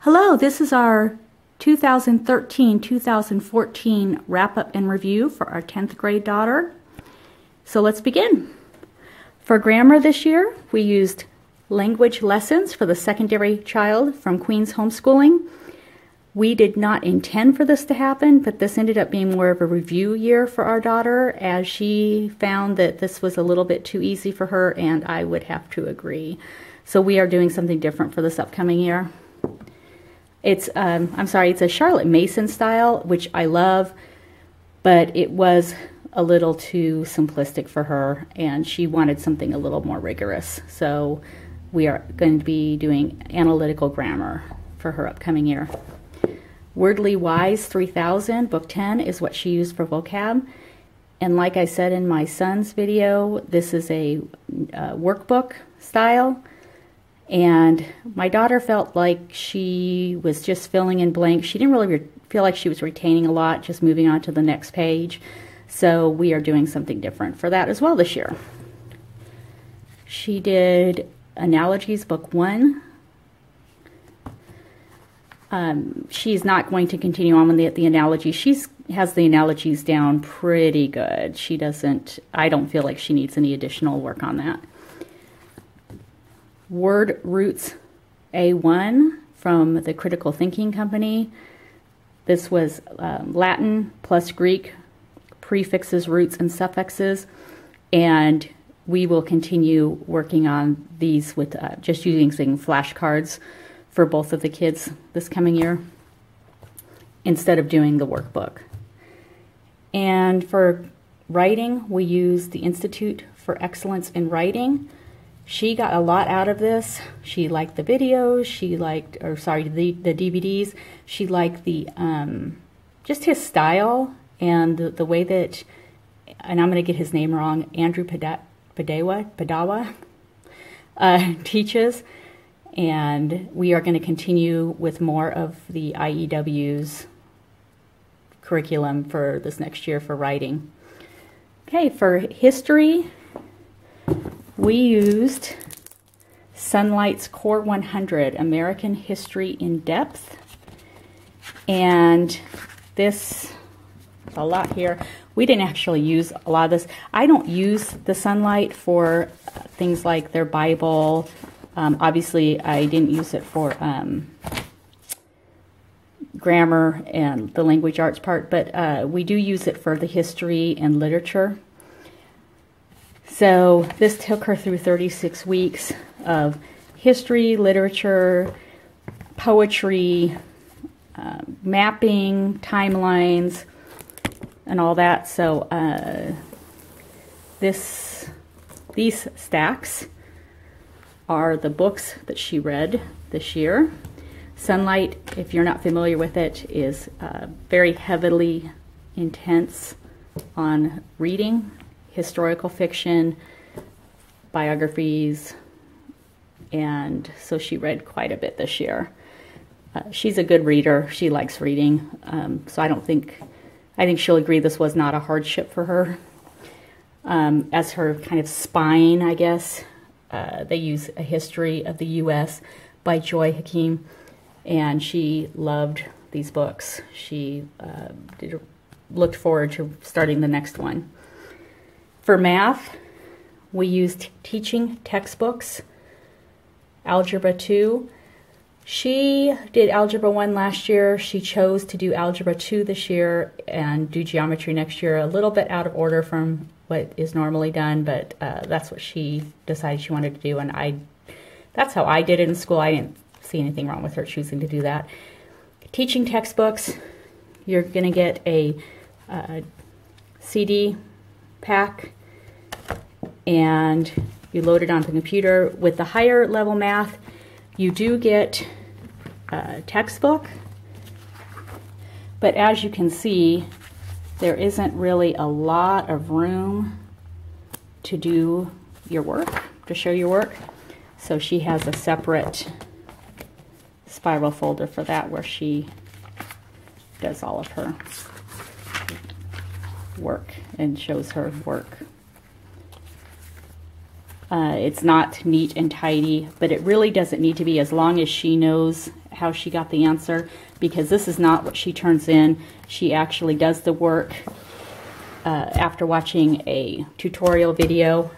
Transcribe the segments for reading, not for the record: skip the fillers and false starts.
Hello, this is our 2013-2014 wrap-up and review for our 10th grade daughter. So let's begin. For grammar this year, we used language lessons for the secondary child from Queen's Homeschooling. We did not intend for this to happen, but this ended up being more of a review year for our daughter, as she found that this was a little bit too easy for her, and I would have to agree. So we are doing something different for this upcoming year. It's a Charlotte Mason style, which I love, but it was a little too simplistic for her, and she wanted something a little more rigorous. So we are going to be doing analytical grammar for her upcoming year. Wordly Wise 3000, Book 10, is what she used for vocab. And like I said in my son's video, this is a workbook style. And my daughter felt like she was just filling in blanks. She didn't really feel like she was retaining a lot, just moving on to the next page. So we are doing something different for that as well this year. She did Analogies, Book 1. She's not going to continue on with the analogies. She has the analogies down pretty good. I don't feel like she needs any additional work on that. Word Roots A1 from the Critical Thinking Company. This was Latin plus Greek, prefixes, roots, and suffixes. And we will continue working on these with just using flashcards for both of the kids this coming year instead of doing the workbook. And for writing, we use the Institute for Excellence in Writing. She got a lot out of this. She liked the videos, the DVDs. She liked the, just his style and the way that, and I'm going to get his name wrong, Andrew Padawa teaches. And we are going to continue with more of the IEW's curriculum for this next year for writing. Okay, for history, we used Sunlight's Core 100, American History in Depth. And this, a lot here. We didn't actually use a lot of this. I don't use the Sunlight for things like their Bible. Obviously, I didn't use it for grammar and the language arts part, but we do use it for the history and literature. So this took her through 36 weeks of history, literature, poetry, mapping, timelines, and all that. So these stacks are the books that she read this year. Sunlight, if you're not familiar with it, is very heavily intense on reading, historical fiction, biographies, and so she read quite a bit this year. She's a good reader. She likes reading, so I think she'll agree this was not a hardship for her. As her kind of spine, I guess, they use A History of the U.S. by Joy Hakim, and she loved these books. She looked forward to starting the next one. For math, we used teaching textbooks, Algebra 2. She did Algebra 1 last year. She chose to do Algebra 2 this year and do geometry next year, a little bit out of order from what is normally done, but that's what she decided she wanted to do, and that's how I did it in school. I didn't see anything wrong with her choosing to do that. Teaching textbooks, you're going to get a CD pack, and you load it onto the computer. With the higher level math, you do get a textbook, but as you can see, there isn't really a lot of room to do your work, to show your work. So she has a separate spiral folder for that where she does all of her work and shows her work. It's not neat and tidy, but it really doesn't need to be, as long as she knows how she got the answer, because this is not what she turns in. She actually does the work after watching a tutorial video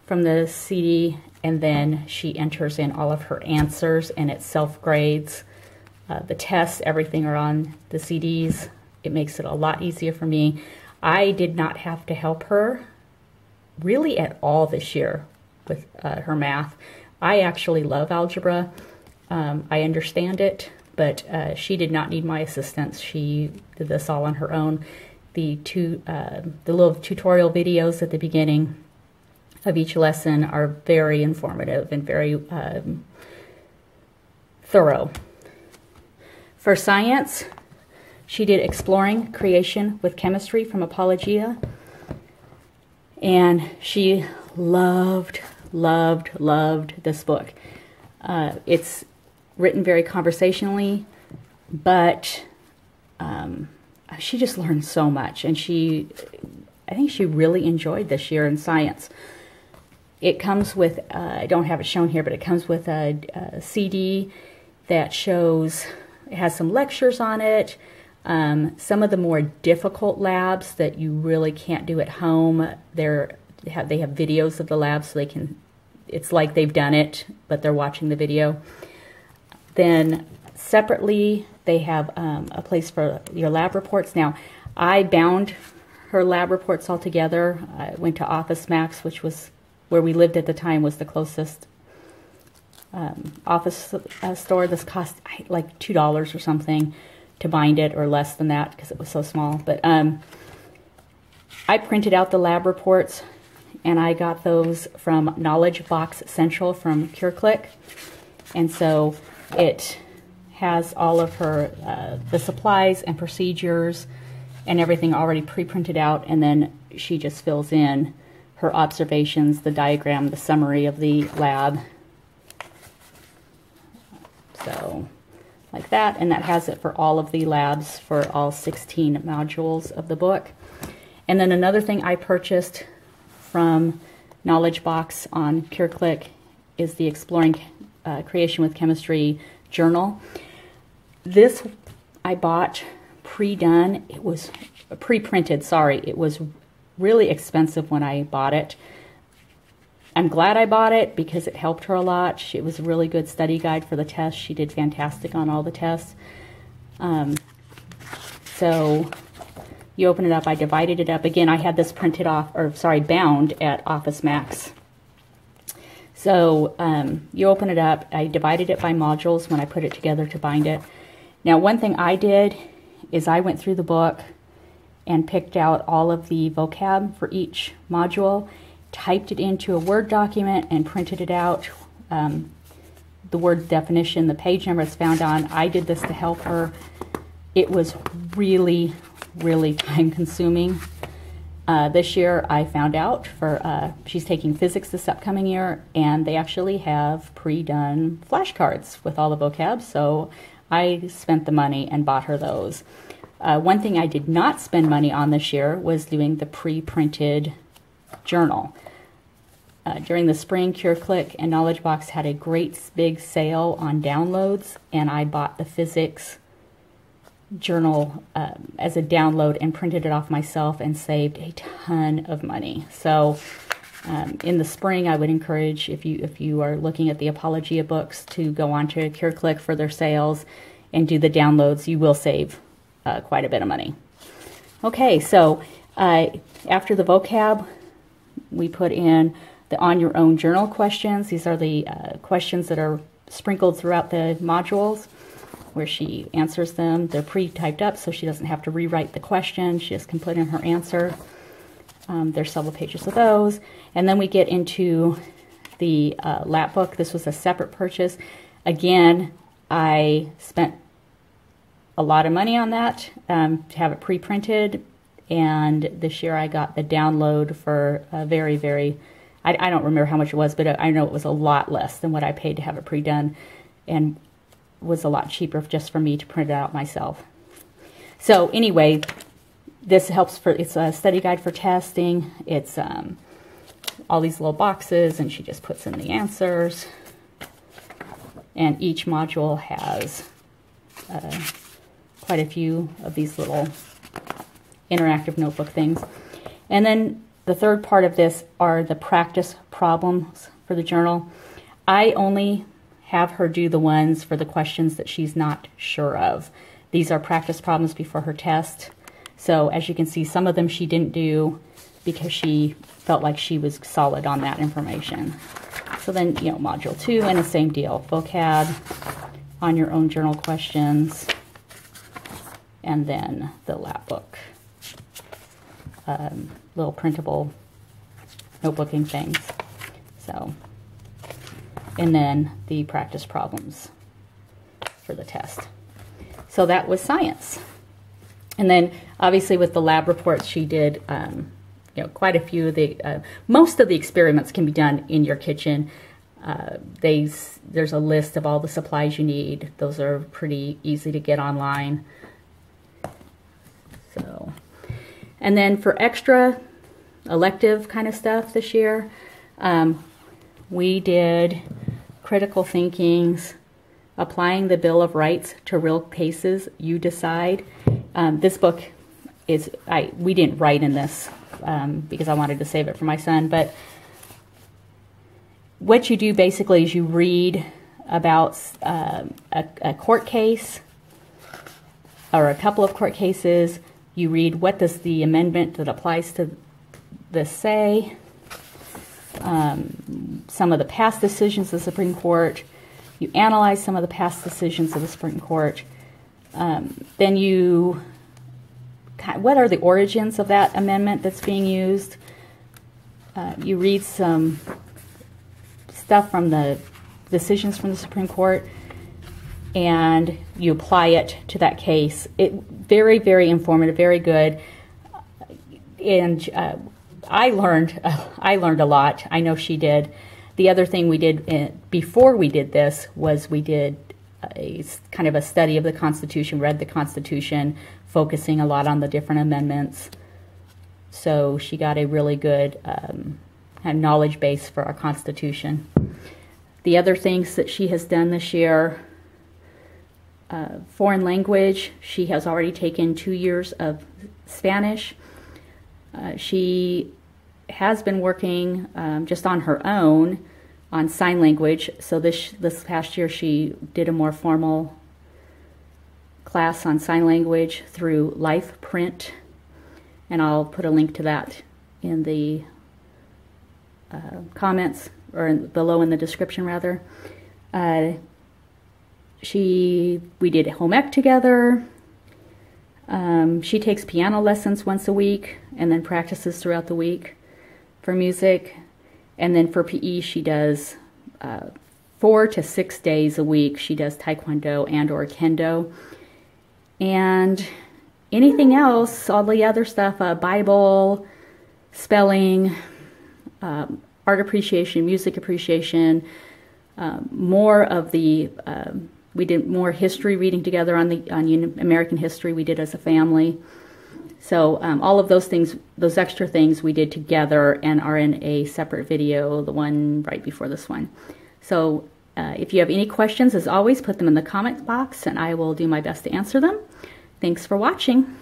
from the CD, and then she enters in all of her answers, and it self-grades. The tests, everything are on the CDs. It makes it a lot easier for me. I did not have to help her really at all this year with her math. I actually love algebra. I understand it, but she did not need my assistance. She did this all on her own. The little tutorial videos at the beginning of each lesson are very informative and very thorough. For science, she did Exploring Creation with Chemistry from Apologia, and she loved this book. It's written very conversationally, but she just learned so much, and I think she really enjoyed this year in science. It comes with, I don't have it shown here, but it comes with a CD that shows, it has some lectures on it, some of the more difficult labs that you really can't do at home. They have videos of the labs, so they can, it's like they've done it, but they're watching the video. Then separately, they have a place for your lab reports. Now, I bound her lab reports all together. I went to Office Max, which was where we lived at the time, was the closest office store. This cost like $2 or something to bind it, or less than that because it was so small. But I printed out the lab reports, and I got those from Knowledge Box Central from Currclick. And so it has all of her, the supplies and procedures and everything already pre-printed out, and then she just fills in her observations, the diagram, the summary of the lab. So, like that, and that has it for all of the labs for all 16 modules of the book. And then another thing I purchased from Knowledge Box on Currclick is the Exploring Creation with Chemistry journal. This I bought pre-done. It was pre-printed, sorry. It was really expensive when I bought it. I'm glad I bought it because it helped her a lot. It was a really good study guide for the test. She did fantastic on all the tests. So you open it up. I divided it up. Again, I had this printed off, or sorry, bound at Office Max. So you open it up. I divided it by modules when I put it together to bind it. Now, one thing I did is I went through the book and picked out all of the vocab for each module, typed it into a Word document, and printed it out. The word definition, the page number it's found on. I did this to help her. It was really, really time consuming. This year I found out she's taking physics this upcoming year, and they actually have pre-done flashcards with all the vocab, so I spent the money and bought her those. One thing I did not spend money on this year was doing the pre-printed journal. During the spring, Currclick and Knowledge Box had a great big sale on downloads, and I bought the physics journal as a download and printed it off myself and saved a ton of money. So in the spring, I would encourage, if you are looking at the Apologia books, to go on to Currclick for their sales and do the downloads. You will save quite a bit of money. Okay, so after the vocab, we put in the on your own journal questions. These are the questions that are sprinkled throughout the modules where she answers them. They're pre-typed up, so she doesn't have to rewrite the question. She just can put in her answer. There's several pages of those. And then we get into the lap book. This was a separate purchase. Again, I spent a lot of money on that to have it pre-printed, and this year I got the download for a very, very, I don't remember how much it was, but I know it was a lot less than what I paid to have it pre-done, and was a lot cheaper just for me to print it out myself. So anyway, this helps for, it's a study guide for testing. It's all these little boxes, and she just puts in the answers. And each module has quite a few of these little interactive notebook things. And then the third part of this are the practice problems for the journal. I only have her do the ones for the questions that she's not sure of. These are practice problems before her test. So as you can see, some of them she didn't do because she felt like she was solid on that information. So then, you know, module 2, and the same deal. Vocab, on your own journal questions, and then the lab book. Little printable notebooking things. So, and then the practice problems for the test. So that was science. And then obviously with the lab reports she did, you know, quite a few of the, most of the experiments can be done in your kitchen. There's a list of all the supplies you need. Those are pretty easy to get online. So, and then for extra elective kind of stuff this year, we did critical thinkings, applying the Bill of Rights to real cases, you decide. This book is, we didn't write in this because I wanted to save it for my son, but what you do basically is you read about a court case or a couple of court cases. You read what does the amendment that applies to this say, some of the past decisions of the Supreme Court. You analyze some of the past decisions of the Supreme Court. Then you, what are the origins of that amendment that's being used? You read some stuff from the decisions from the Supreme Court, and you apply it to that case. Very, very informative, very good. And I learned a lot. I know she did. The other thing we did before we did this was we did a kind of a study of the Constitution, read the Constitution, focusing a lot on the different amendments. So she got a really good kind of knowledge base for our Constitution. The other things that she has done this year, foreign language, she has already taken 2 years of Spanish. She has been working just on her own on sign language. So this past year she did a more formal class on sign language through Life Print, and I'll put a link to that in the comments, or below in the description rather. We did home ec together. She takes piano lessons once a week and then practices throughout the week for music. And then for PE, she does 4 to 6 days a week. She does taekwondo and or kendo. And anything else, all the other stuff, Bible, spelling, art appreciation, music appreciation, more of the, we did more history reading together on American history we did as a family. So all of those things, those extra things we did together and are in a separate video, the one right before this one. So if you have any questions, as always, put them in the comment box and I will do my best to answer them. Thanks for watching.